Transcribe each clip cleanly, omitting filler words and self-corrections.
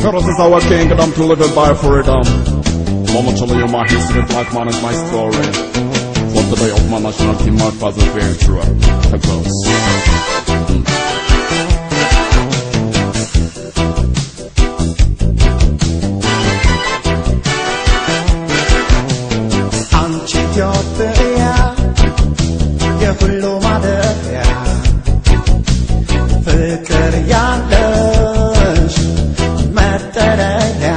This is our kingdom to live by freedom. Momentarily in my history, black man is my story. For the day of my national team, my father's very true. Anci Ethiopian, የሁሉ ማደሪያ ፍቅር ያለሽ መጠለያ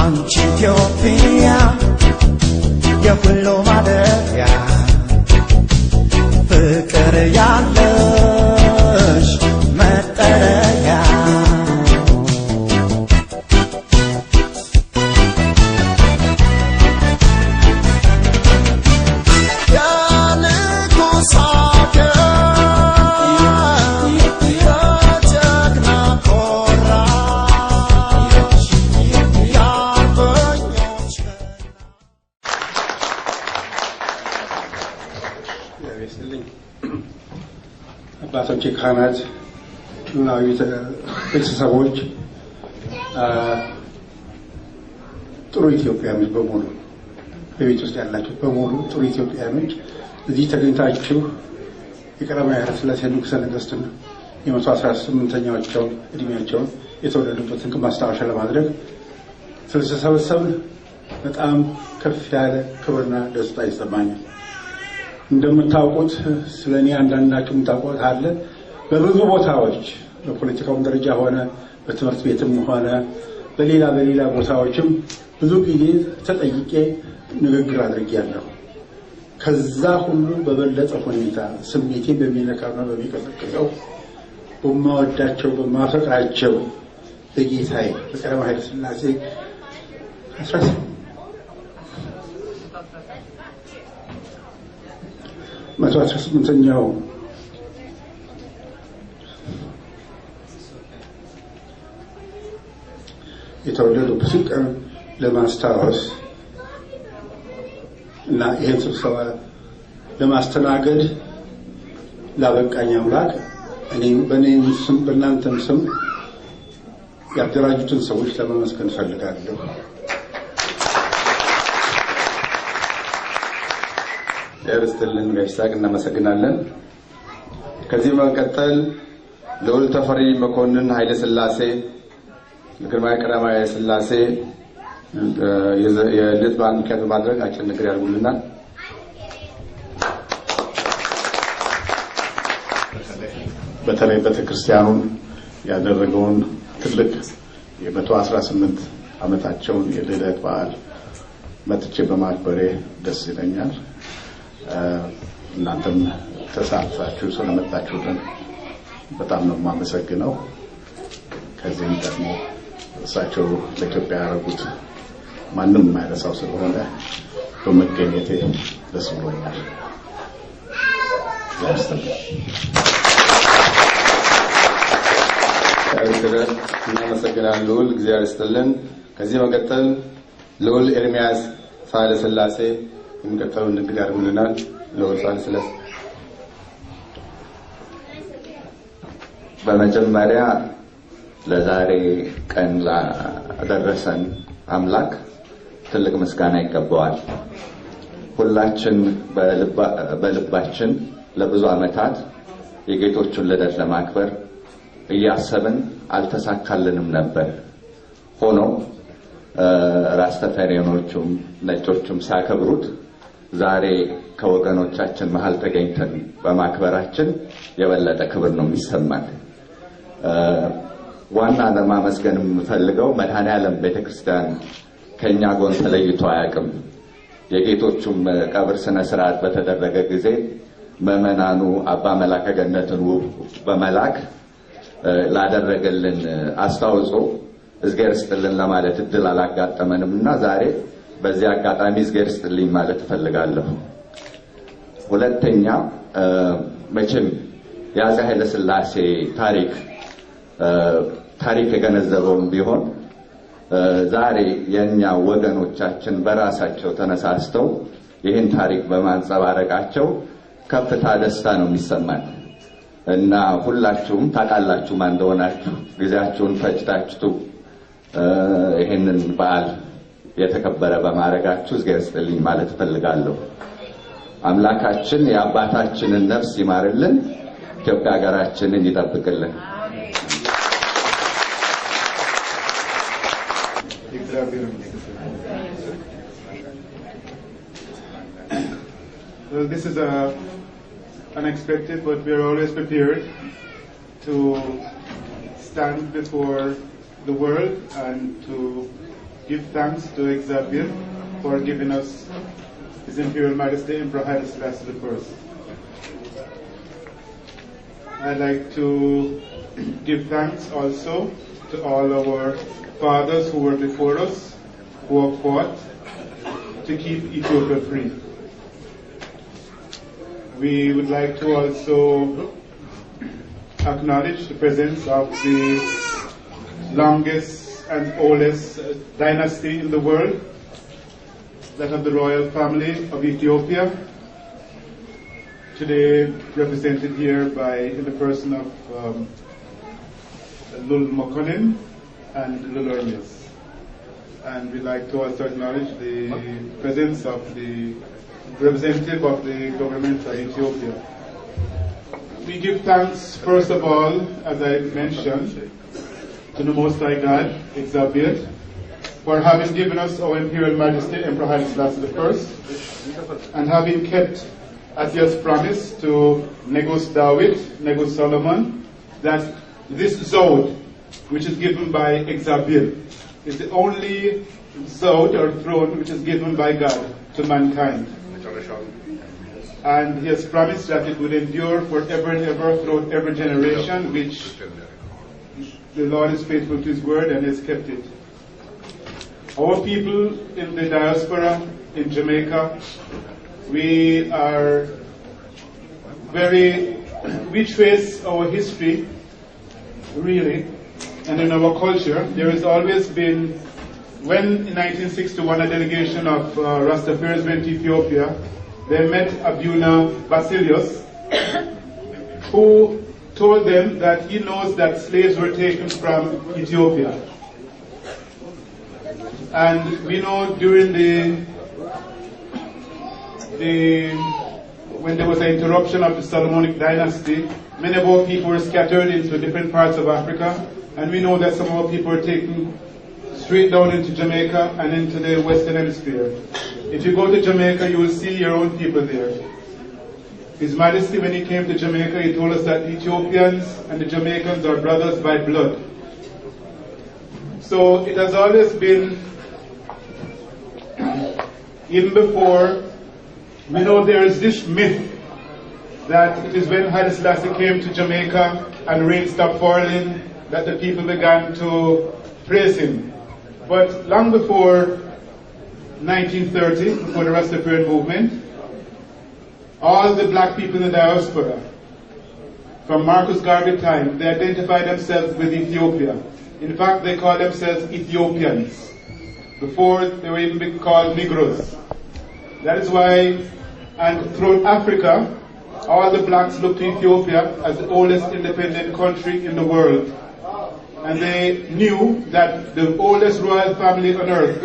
አንቺ ኢትዮጵያ የሁሉ ማደሪያ ፍቅር ያለሽ መጠለያ አባቶች ካህናት ሉላዊ ቤተሰቦች ጥሩ ኢትዮጵያውያን በሙሉ በቤት ውስጥ ያላችሁ በሙሉ ጥሩ ኢትዮጵያውያን እዚህ ተገኝታችሁ የቀዳማዊ ኃይለ ሥላሴ ንጉሠ ነገሥትን የ118ኛው እድሜያቸውን የተወለዱበትን ማስታወሻ ለማድረግ ስለተሰበሰብን በጣም ከፍ ያለ ክብርና ደስታ ይሰማኛል። እንደምታውቁት ስለኔ አንዳንዳችሁ የምታውቁት አለ በብዙ ቦታዎች በፖለቲካው ደረጃ ሆነ በትምህርት ቤትም ሆነ በሌላ ቦታዎችም ብዙ ጊዜ ተጠይቄ ንግግር አድርጌያለሁ። ከዛ ሁሉ በበለጠ ሁኔታ ስሜቴ በሚነካና በሚቀሰቅሰው በማወዳቸው በማፈቅራቸው በጌታዬ በቀዳማዊ ኃይለ ሥላሴ 118ኛው የተወለዱበትን ቀን ለማስታወስ እና ይህን ስብሰባ ለማስተናገድ ላበቃኝ አምላክ እኔም በእኔም ስም በእናንተም ስም ያደራጁትን ሰዎች ለማመስገን እፈልጋለሁ። ያርስትልን ጋይሳቅ እናመሰግናለን። ከዚህ በመቀጠል ልዑል ተፈሪ መኮንን ኃይለ ሥላሴ ለግርማዊ ቀዳማዊ ኃይለ ሥላሴ የልደት በዓል ምክንያት በማድረግ አጭር ንግግር ያደርጉልናል። በተለይ ቤተክርስቲያኑን ያደረገውን ትልቅ የ118 ዓመታቸውን የልደት በዓል መጥቼ በማክበሬ ደስ ይለኛል። እናንተም ተሳትፋችሁ ስለመጣችሁልን በጣም ነው የማመሰግነው። ከዚህም ደግሞ እሳቸው ለኢትዮጵያ ያደረጉት ማንም የማይረሳው ስለሆነ በመገኘቴ ደስ ብሎኛል። እናመሰግናለን ልዑል እግዚአብሔር ይስጥልን። ከዚህ መቀጠል ልዑል ኤርሚያስ ኃይለ ሥላሴ የሚቀጥለው ንግግር ያደርጉልናል። ልዑል ኃይለ ሥላሴ በመጀመሪያ ለዛሬ ቀን ላደረሰን አምላክ ትልቅ ምስጋና ይገባዋል። ሁላችን በልባችን ለብዙ ዓመታት የጌቶቹን ልደት ለማክበር እያሰብን አልተሳካልንም ነበር። ሆኖ ራስ ተፈሪኖቹም ነጮቹም ሲያከብሩት ዛሬ ከወገኖቻችን መሃል ተገኝተን በማክበራችን የበለጠ ክብር ነው የሚሰማን። ዋና ለማመስገን የምፈልገው መድኃኔዓለም ቤተክርስቲያን ከኛ ጎን ተለይቶ አያውቅም። የጌቶቹም ቀብር ስነ ስርዓት በተደረገ ጊዜ መመናኑ አባ መላከ ገነትን በመላክ ላደረገልን አስተዋጽኦ እግዚአብሔር ይስጥልን ለማለት እድል አላጋጠመንምና ዛሬ በዚህ አጋጣሚ እግዚአብሔር ይስጥልኝ ማለት እፈልጋለሁ። ሁለተኛ መቼም የአፄ ኃይለ ሥላሴ ታሪክ የገነዘበውም ቢሆን ዛሬ የኛ ወገኖቻችን በራሳቸው ተነሳስተው ይህን ታሪክ በማንጸባረቃቸው ከፍታ ደስታ ነው የሚሰማን እና ሁላችሁም ታውቃላችሁ ማን እንደሆናችሁ ጊዜያችሁን ፈጅታችሁ ይሄንን በዓል የተከበረ በማድረጋችሁ እግዚአብሔር ይስጥልኝ ማለት ፈልጋለሁ። አምላካችን የአባታችንን ነፍስ ይማርልን፣ ኢትዮጵያ ሀገራችንን ይጠብቅልን። Well, this is unexpected, but we are always prepared to stand before the world and to give thanks to Ethiopian for giving us His Imperial Majesty Emperor Haile Selassie I. I'd like to give thanks also to all our fathers who were before us, who have fought to keep Ethiopia free. We would like to also acknowledge the presence of the longest and oldest dynasty in the world, that of the royal family of Ethiopia, today represented here in the person of Lul Mokonin and Lul Ermias. And we'd like to also acknowledge the presence of the representative of the government of Ethiopia. We give thanks, first of all, as I mentioned, to the Most High God, Ethiopian, for having given us our Imperial Majesty Emperor Haile Selassie I, and having kept, as he has promised to Negus David, Negus Solomon, that this Zod, which is given by Ethiopian, is the only Zod or throne which is given by God to mankind. And he has promised that it would endure forever and ever throughout every generation, which the Lord is faithful to his word and has kept it. Our people in the diaspora in Jamaica, we trace our history, really, and in our culture. There has always been, when in 1961 a delegation of Rastafaris went to Ethiopia, they met Abuna Basilius, who told them that he knows that slaves were taken from Ethiopia. And we know during when there was an interruption of the Solomonic dynasty, many of our people were scattered into different parts of Africa, and we know that some of our people were taken straight down into Jamaica and into the Western Hemisphere. If you go to Jamaica, you will see your own people there. His Majesty, when he came to Jamaica, he told us that the Ethiopians and the Jamaicans are brothers by blood. So it has always been, even before, we know there is this myth that it is when Haile Selassie came to Jamaica and rain stopped falling that the people began to praise him. But long before 1930, before the Rastafarian movement, all the black people in the diaspora, from Marcus Garvey time, they identified themselves with Ethiopia. In fact, they called themselves Ethiopians, before they were even called Negroes. That is why, and throughout Africa, all the blacks looked to Ethiopia as the oldest independent country in the world. And they knew that the oldest royal family on earth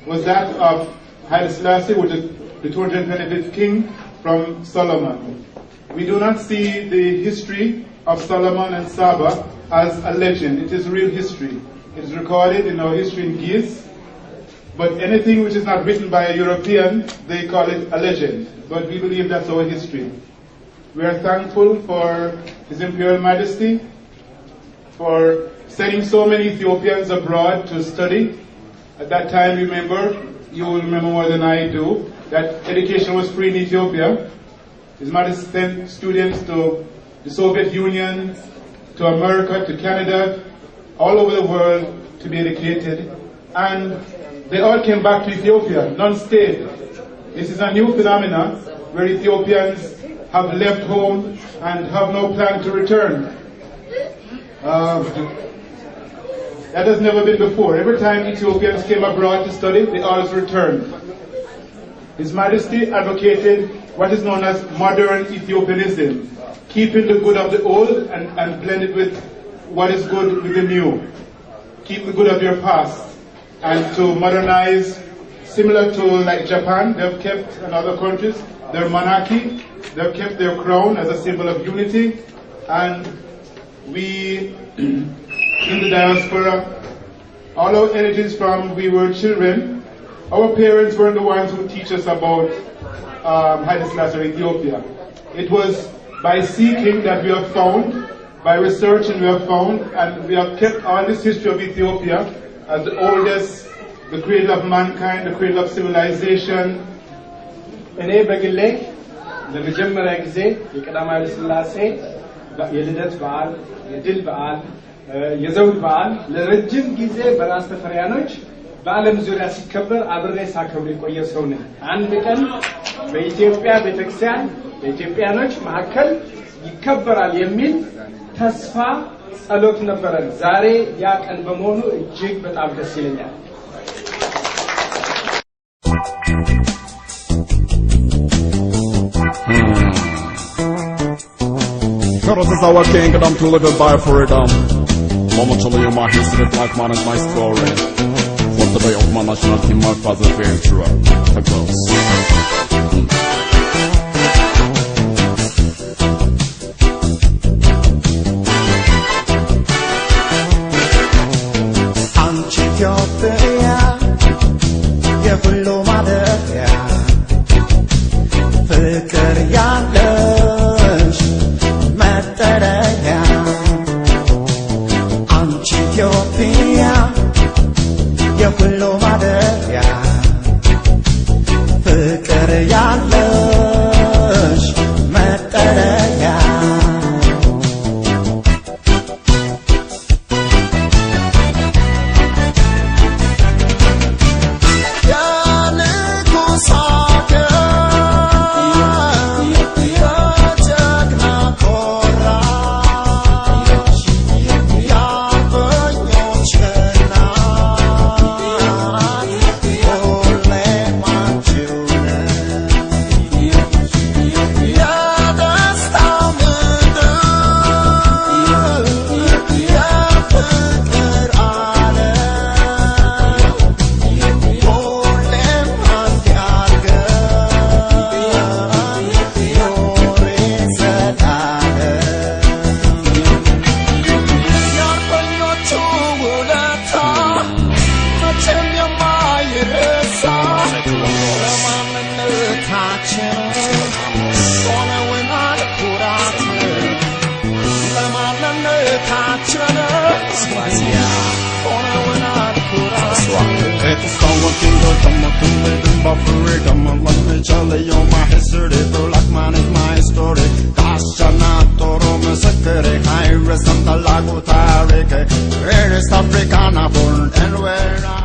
was that of Haile Selassie, which is the 225th king from Solomon. We do not see the history of Solomon and Saba as a legend. It is real history. It is recorded in our history in Ge'ez. But anything which is not written by a European, they call it a legend. But we believe that's our history. We are thankful for His Imperial Majesty for sending so many Ethiopians abroad to study. At that time, remember, you will remember more than I do, that education was free in Ethiopia. His Majesty sent students to the Soviet Union, to America, to Canada, all over the world to be educated. And they all came back to Ethiopia. None stayed. This is a new phenomenon where Ethiopians have left home and have no plan to return. That has never been before. Every time Ethiopians came abroad to study, they always returned. His Majesty advocated what is known as modern Ethiopianism, keeping the good of the old and blend it with what is good with the new. Keep the good of your past and to modernize, similar to like Japan, they've kept, and other countries, their monarchy, they've kept their crown as a symbol of unity, and we in the diaspora, all our energies from we were children, our parents were the ones who teach us about Haile Selassie Ethiopia. It was by seeking that we have found, by researching we have found, and we have kept all this history of Ethiopia as the oldest, the cradle of mankind, the cradle of civilization. እኔ በግሌ ለመጀመሪያ ጊዜ የቀዳማዊ ኃይለ ሥላሴ የልደት በዓል፣ የድል በዓል፣ የዘውድ በዓል ለረጅም ጊዜ በራስ ተፈሪያኖች በዓለም ዙሪያ ሲከበር አብሬ ሳከብር የቆየ ሰው ነኝ። አንድ ቀን በኢትዮጵያ ቤተክርስቲያን በኢትዮጵያኖች መካከል ይከበራል የሚል ተስፋ ጸሎት ነበረን። ዛሬ ያ ቀን በመሆኑ እጅግ በጣም ደስ ይለኛል። This is our kingdom to live and die for freedom. Mama telling you my history, black man is my story. For the day of my national team, my father very true. The close. Ethiopia, የሁሉ ማደሪያ ፍቅር ያለሽ መጠሪያ አንቺ ኢትዮጵያ የሁሉ ማደሪያ ፍቅር ያለሽ መጠሪያ Freedom, let me tell you my history. Black man is my story. Kashana toro masakere, I resent the lago tarike. Where is Africana born and where I